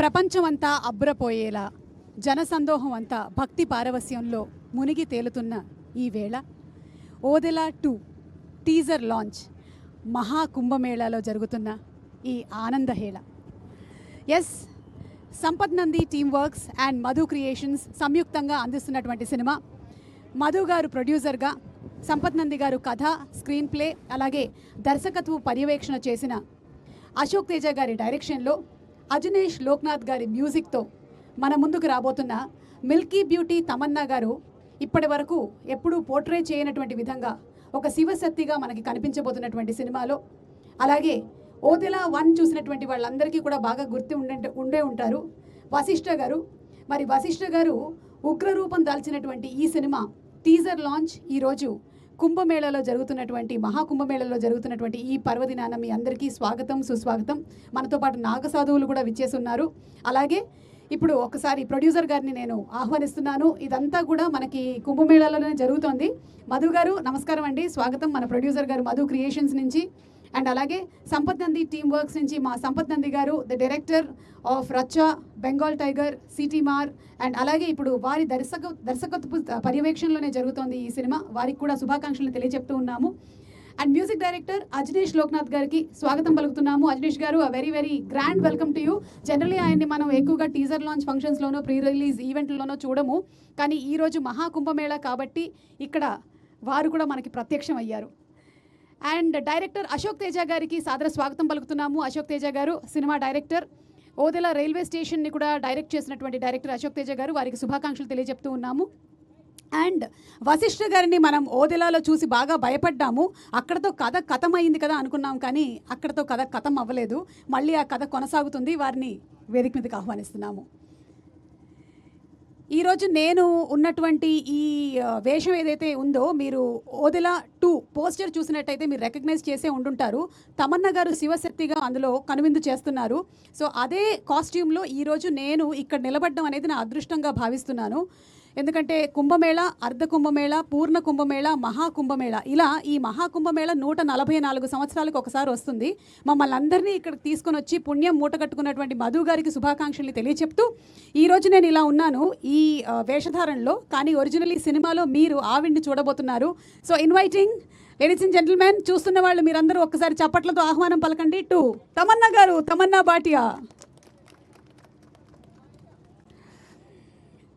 ప్రపంచమంతా అబ్బురపోయేలా జనసందోహం అంతా భక్తి పారవస్యంలో మునిగి తేలుతున్న ఈ వేళ ఓదెలా 2 టీజర్ లాంచ్ మహాకుంభమేళాలో జరుగుతున్న ఈ ఆనందహేళ. Yes, Sampath Nandi team works and Madhu creations సంయుక్తంగా అందిస్తున్నటువంటి సినిమా. మధు గారు ప్రొడ్యూసర్గా, సంపత్ నంది గారు కథ, స్క్రీన్ ప్లే, అలాగే దర్శకత్వ పర్యవేక్షణ చేసిన అశోక్ తేజ గారి డైరెక్షన్లో, అజనీష్ లోక్నాథ్ గారి మ్యూజిక్తో మన ముందుకు రాబోతున్న మిల్కీ బ్యూటీ తమన్నా గారు ఇప్పటి వరకు ఎప్పుడూ పోర్ట్రే చేయనటువంటి విధంగా ఒక శివశక్తిగా మనకి కనిపించబోతున్నటువంటి సినిమాలో. అలాగే ఓదెలా 1 చూసినటువంటి వాళ్ళందరికీ కూడా బాగా ఉండే ఉంటారు వశిష్ఠ గారు. మరి వశిష్ఠ గారు ఉగ్రరూపం దాల్చినటువంటి ఈ సినిమా టీజర్ లాంచ్ ఈరోజు కుంభమేళలో జరుగుతున్నటువంటి మహాకుంభమేళలో జరుగుతున్నటువంటి ఈ పర్వదినాన మీ అందరికీ స్వాగతం, సుస్వాగతం. మనతో పాటు నాగసాధువులు కూడా విచ్చేసి ఉన్నారు. అలాగే ఇప్పుడు ఒకసారి ప్రొడ్యూసర్ గారిని నేను ఆహ్వానిస్తున్నాను. ఇదంతా కూడా మనకి కుంభమేళాలోనే జరుగుతోంది. మధు గారు నమస్కారం అండి, స్వాగతం మన ప్రొడ్యూసర్ గారు మధు క్రియేషన్స్ నుంచి. అండ్ అలాగే సంపత్ నంది టీమ్ వర్క్స్ నుంచి మా Sampath Nandi garu, the director of Racha, Bengal tiger, Seetimaarr. And అలాగే ఇప్పుడు వారి దర్శకత్వ పర్యవేక్షణలోనే జరుగుతోంది ఈ సినిమా. వారికి కూడా శుభాకాంక్షలు తెలియజెప్తూ ఉన్నాము. And music director Ajaneesh Loknath గారికి స్వాగతం పలుకుతున్నాము. అజనీష్ గారు, very very grand welcome to you. Generally ఆయన్ని మనం ఎక్కువగా టీజర్ లాంచ్ ఫంక్షన్స్లోనో, ప్రీ రిలీజ్ ఈవెంట్లలోనో చూడము, కానీ ఈరోజు మహాకుంభమేళ కాబట్టి ఇక్కడ వారు కూడా మనకి ప్రత్యక్షం అయ్యారు. అండ్ డైరెక్టర్ అశోక్ తేజ గారికి సాదర స్వాగతం పలుకుతున్నాము. అశోక్ తేజ గారు సినిమా డైరెక్టర్, ఓదెలా రైల్వే స్టేషన్ని కూడా డైరెక్ట్ చేసినటువంటి డైరెక్టర్ అశోక్ తేజ గారు, వారికి శుభాకాంక్షలు తెలియజెప్తూ ఉన్నాము. అండ్ వశిష్ఠ గారిని మనం ఓదెలాలో చూసి బాగా భయపడ్డాము. అక్కడతో కథ కథమైంది కదా అనుకున్నాం, కానీ అక్కడతో కథ కథం అవ్వలేదు. మళ్ళీ ఆ కథ కొనసాగుతుంది. వారిని వేదిక మీదకి ఆహ్వానిస్తున్నాము. ఈరోజు నేను ఉన్నటువంటి ఈ వేషం ఏదైతే ఉందో, మీరు ఓదెలా 2 పోస్టర్ చూసినట్టయితే మీరు రికగ్నైజ్ చేసే ఉండుంటారు. తమన్నా గారు శివశక్తిగా అందులో కనువిందు చేస్తున్నారు. సో అదే కాస్ట్యూమ్లో ఈరోజు నేను ఇక్కడ నిలబడడం అనేది నా అదృష్టంగా భావిస్తున్నాను. ఎందుకంటే కుంభమేళ, అర్ధ కుంభమేళ, పూర్ణ కుంభమేళ, మహాకుంభమేళ, ఇలా ఈ మహాకుంభమేళ 144 సంవత్సరాలకు ఒకసారి వస్తుంది. మమ్మల్ని అందరినీ ఇక్కడికి తీసుకొని వచ్చి పుణ్యం మూటగట్టుకున్నటువంటి మధు గారికి శుభాకాంక్షల్ని తెలియచెప్తూ, ఈరోజు నేను ఇలా ఉన్నాను ఈ వేషధారణలో, కానీ ఒరిజినల్ ఈ సినిమాలో మీరు ఆవిడ్ని చూడబోతున్నారు. So inviting ladies and gentlemen, చూస్తున్న వాళ్ళు మీరందరూ ఒక్కసారి చప్పట్లతో ఆహ్వానం పలకండి to Tamannaah garu, Tamannaah Bhatia.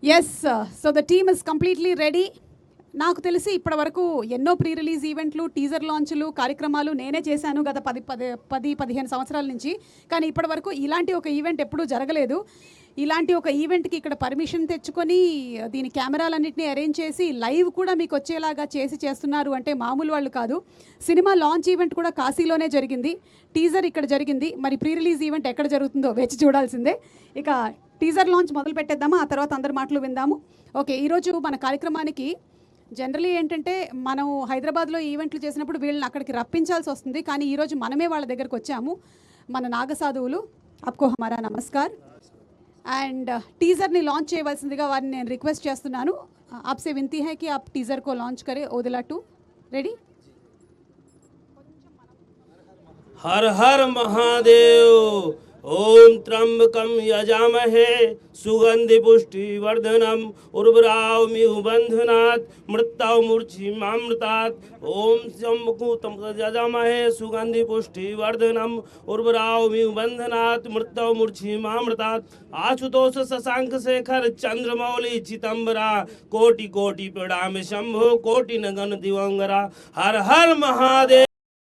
Yes, so the team is completely ready. నాకు తెలిసి ఇప్పటి వరకు ఎన్నో ప్రీ రిలీజ్ ఈవెంట్లు, టీజర్ లాంచ్లు, కార్యక్రమాలు నేనే చేశాను గత 10-15 సంవత్సరాల నుంచి. కానీ ఇప్పటి వరకు ఇలాంటి ఒక ఈవెంట్ ఎప్పుడూ జరగలేదు. ఇలాంటి ఒక ఈవెంట్కి ఇక్కడ పర్మిషన్ తెచ్చుకొని దీని కెమెరాలన్నింటినీ అరేంజ్ చేసి లైవ్ కూడా మీకు వచ్చేలాగా చేస్తున్నారు అంటే మామూలు వాళ్ళు కాదు. సినిమా లాంచ్ ఈవెంట్ కూడా కాశీలోనే జరిగింది, టీజర్ ఇక్కడ జరిగింది. మరి ప్రీ రిలీజ్ ఈవెంట్ ఎక్కడ జరుగుతుందో వేచి చూడాల్సిందే. ఇక టీజర్ లాంచ్ మొదలు పెట్టేద్దామా, ఆ తర్వాత అందరి మాటలు విందాము. ఓకే, ఈరోజు మన కార్యక్రమానికి జనరలీ ఏంటంటే మనం హైదరాబాద్లో ఈవెంట్లు చేసినప్పుడు వీళ్ళని అక్కడికి రప్పించాల్సి వస్తుంది, కానీ ఈరోజు మనమే వాళ్ళ దగ్గరకు వచ్చాము. మన నాగసాధువులు, అప్కో హమారా నమస్కార్. అండ్ టీజర్ని లాంచ్ చేయవలసిందిగా వారిని నేను రిక్వెస్ట్ చేస్తున్నాను. ఆప్సే వింతీ హై కి ఆప్ టీజర్ కో లాంచ్ కరే. ఓదెలా 2 రెడీ. हर हर महादेव। ओम त्र्यंबकं यजामहे सुगंधि पुष्टि वर्धनम उर्वरावमिव बंधनात् मृत्युं मूर्छिमामृतात्। ओम शंभुकूतं यजामहे सुगंधि पुष्टि वर्धनम उर्वरावमिव बंधनात् मृत्युं मूर्छिमामृतात्। आशुतोष शशांक शेखर चंद्रमौली चिदंबरा कोटि कोटि प्रणाम शंभो कोटि नगन दिवंगरा। हर हर महादेव।